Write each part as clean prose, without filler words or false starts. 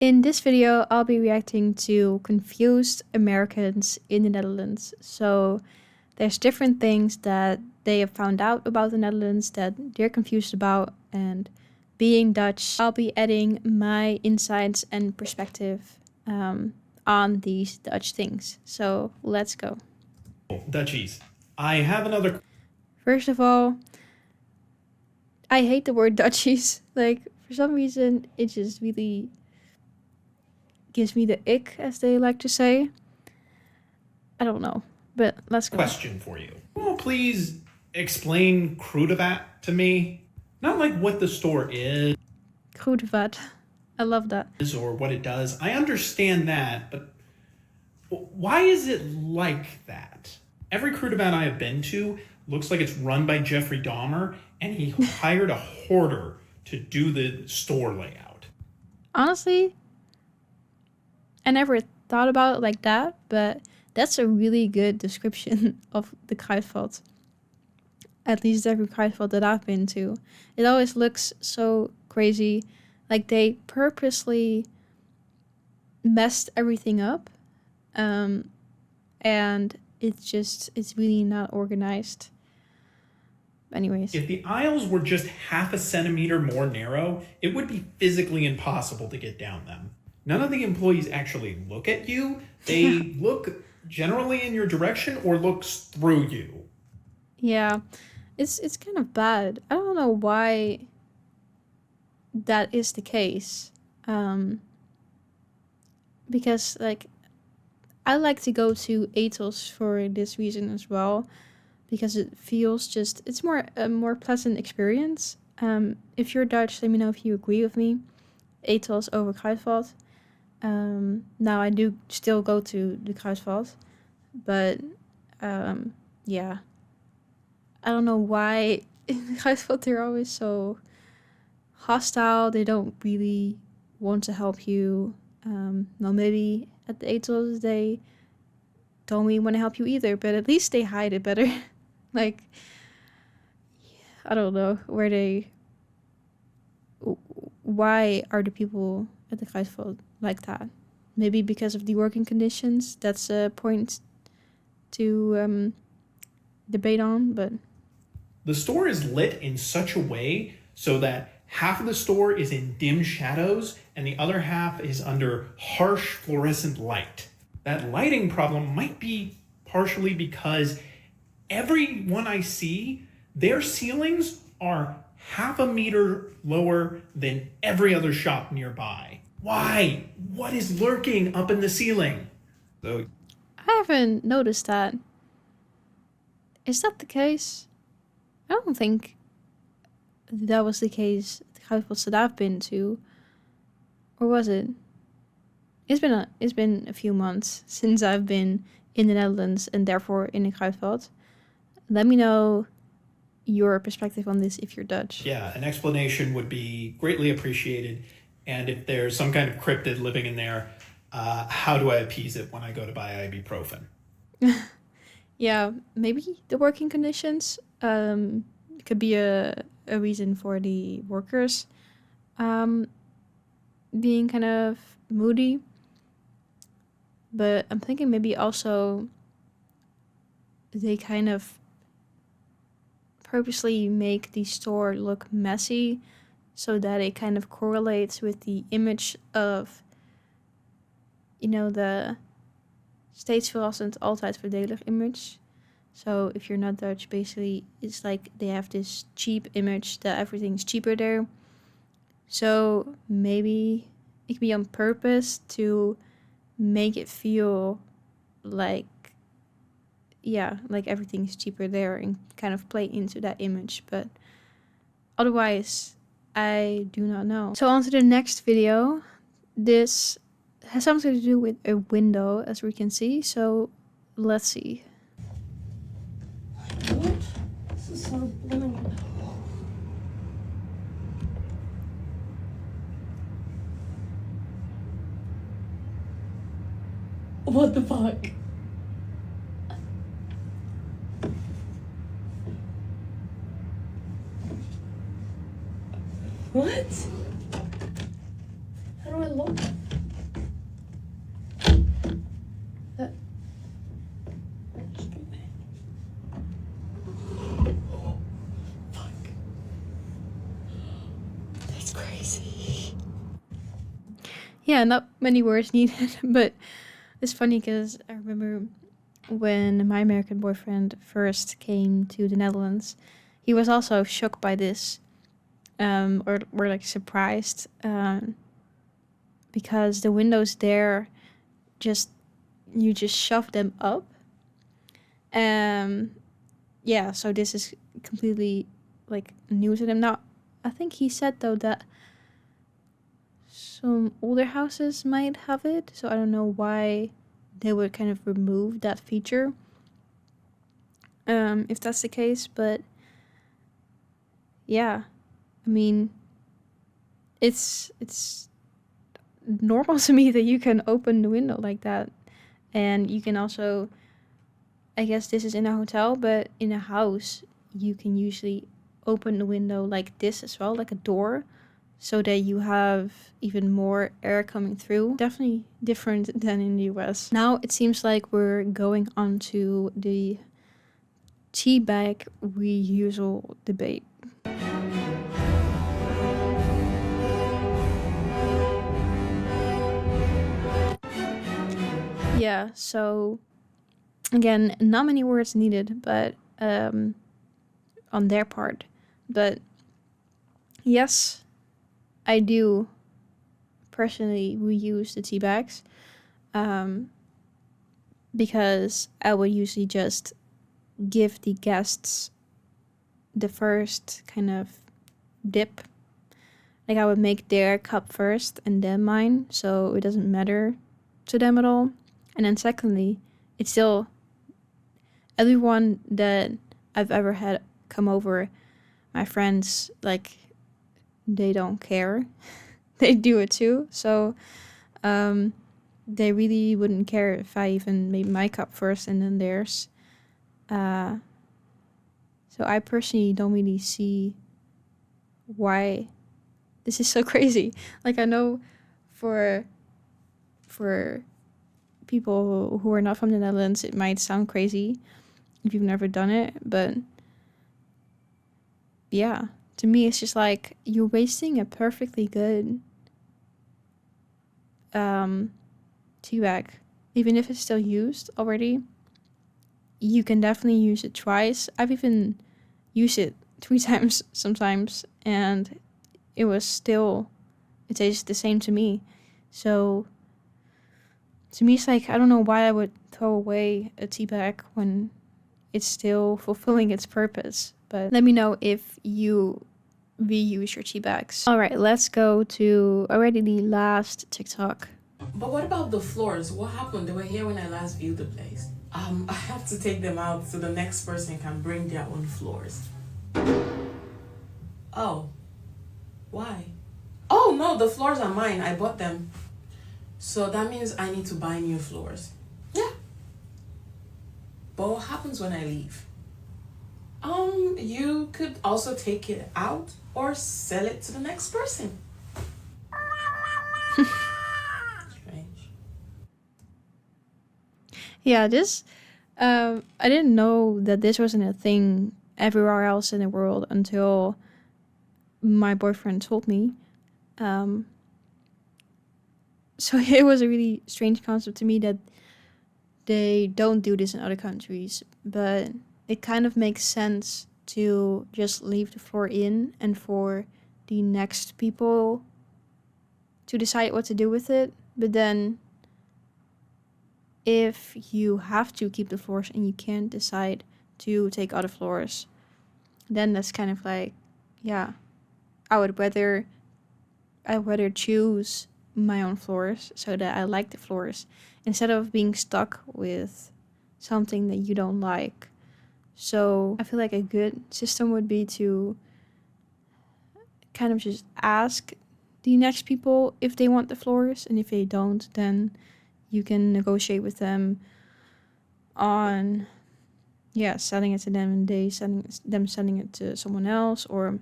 In this video, I'll be reacting to confused Americans in the Netherlands. So there's different things that they have found out about the Netherlands that they're confused about, and being Dutch, I'll be adding my insights and perspective on these Dutch things. So let's go. Dutchies. I have another. First of all, I hate the word Dutchies. Like, for some reason, it just really gives me the ick, as they like to say. I don't know, but let's go. Question for you. Will please explain Kruidevat to me? Not like what the store is Kruidevat. I love that. or what it does. I understand that, but why is it like that? Every Kruidevat I have been to looks like it's run by Jeffrey Dahmer, and he hired a hoarder to do the store layout. Honestly, I never thought about it like that, but that's a really good description of the Kruidvat. At least every Kruidvat that I've been to. It always looks so crazy. Like they purposely messed everything up. And it's really not organized. Anyways. If the aisles were just half a centimeter more narrow, it would be physically impossible to get down them. None of the employees actually look at you. They look generally in your direction or looks through you. Yeah, it's kind of bad. I don't know why that is the case. Because like I like to go to Ethos for this reason as well, because it feels just it's a more pleasant experience. If you're Dutch, let me know if you agree with me. Ethos over Kruidvat. Now I do still go to the Kruidvat, but yeah, I don't know why in the Kruidvat they're always so hostile. They don't really want to help you. Well, maybe at the Ethos they don't really want to help you either, but at least they hide it better. Like, I don't know why are the people at the Kruidvat like that? Maybe because of the working conditions. That's a point to debate on, but The store is lit in such a way so that half of the store is in dim shadows and the other half is under harsh fluorescent light. That lighting problem might be partially because everyone I see, their ceilings are half a meter lower than every other shop nearby. Why? What is lurking up in the ceiling? So I haven't noticed that. Is that the case? I don't think that was the case at the Kruidvats that I've been to. Or was it? It's been a few months since I've been in the Netherlands and therefore in a Kruidvat. Let me know your perspective on this if you're Dutch. yeah, an explanation would be greatly appreciated. And if there's some kind of cryptid living in there, how do I appease it when I go to buy ibuprofen? Yeah, maybe the working conditions could be a reason for the workers being kind of moody. But I'm thinking maybe also they kind of purposely make the store look messy so that it kind of correlates with the image of, you know, the steeds altijd voordelig image. So if you're not Dutch, basically it's like they have this cheap image that everything's cheaper there. So maybe it could be on purpose to make it feel like, yeah, like everything's cheaper there and kind of play into that image. But otherwise, I do not know. So on to the next video. This has something to do with a window, as we can see. So let's see. What? This is so blooming. What the fuck? What? How do I look? Yeah, not many words needed, but it's funny because I remember when my American boyfriend first came to the Netherlands, he was also shocked by this, or were like surprised, because the windows there just you just shove them up. Um, yeah, so this is completely like new to them. Now, I think he said though that some older houses might have it, so I don't know why they would kind of remove that feature. If that's the case, but yeah, I mean, it's normal to me that you can open the window like that, and you can also, I guess this is in a hotel, but in a house you can usually open the window like this as well, like a door, so that you have even more air coming through. Definitely different than in the US. Now it seems like we're going on to the tea bag reusal debate. Yeah, so again, not many words needed, but on their part. But yes, I do personally reuse the tea bags, because I would usually just give the guests the first kind of dip. Like I would make their cup first and then mine, so it doesn't matter to them at all. And then secondly, it's still everyone that I've ever had come over, my friends, like they don't care. They do it too. So they really wouldn't care if I even made my cup first and then theirs. So I personally don't really see why this is so crazy. Like I know for people who are not from the Netherlands, it might sound crazy if you've never done it, but yeah, to me it's just like you're wasting a perfectly good tea bag. Even if it's still used already, you can definitely use it twice. I've even used it 3 times sometimes, and it tastes the same to me. So to me, it's like, I don't know why I would throw away a tea bag when it's still fulfilling its purpose. But let me know if you reuse your tea bags. All right, let's go to already the last TikTok. But what about the floors? What happened? They were here when I last viewed the place. I have to take them out so the next person can bring their own floors. Oh, why? Oh no, the floors are mine. I bought them. So that means I need to buy new floors. Yeah. But what happens when I leave? You could also take it out or sell it to the next person. Strange. Yeah, this, I didn't know that this wasn't a thing everywhere else in the world until my boyfriend told me. So it was a really strange concept to me that they don't do this in other countries, but it kind of makes sense to just leave the floor in and for the next people to decide what to do with it. But then if you have to keep the floors and you can't decide to take other floors, then that's kind of like, yeah, I would rather choose my own floors so that I like the floors instead of being stuck with something that you don't like. So I feel like a good system would be to kind of just ask the next people if they want the floors, and if they don't, then you can negotiate with them on selling it to them and sending it to someone else, or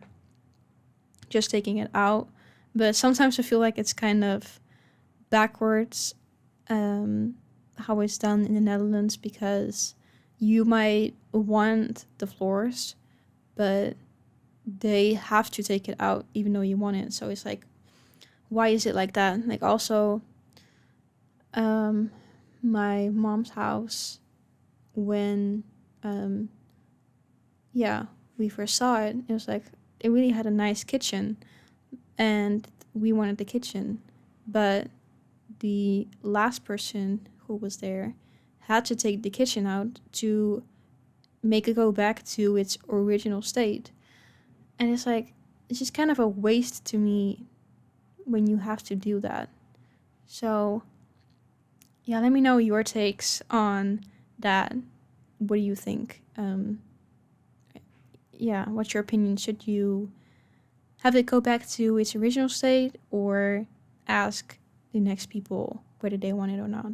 just taking it out. But sometimes I feel like it's kind of backwards, how it's done in the Netherlands, because you might want the floors, but they have to take it out even though you want it. So it's like, why is it like that? Like also, my mom's house, when yeah, we first saw it, it was like it really had a nice kitchen, and we wanted the kitchen, but the last person who was there had to take the kitchen out to make it go back to its original state. And it's like, it's just kind of a waste to me when you have to do that. So, yeah, let me know your takes on that. What do you think? Yeah, what's your opinion? Should you have it go back to its original state or ask the next people whether they want it or not?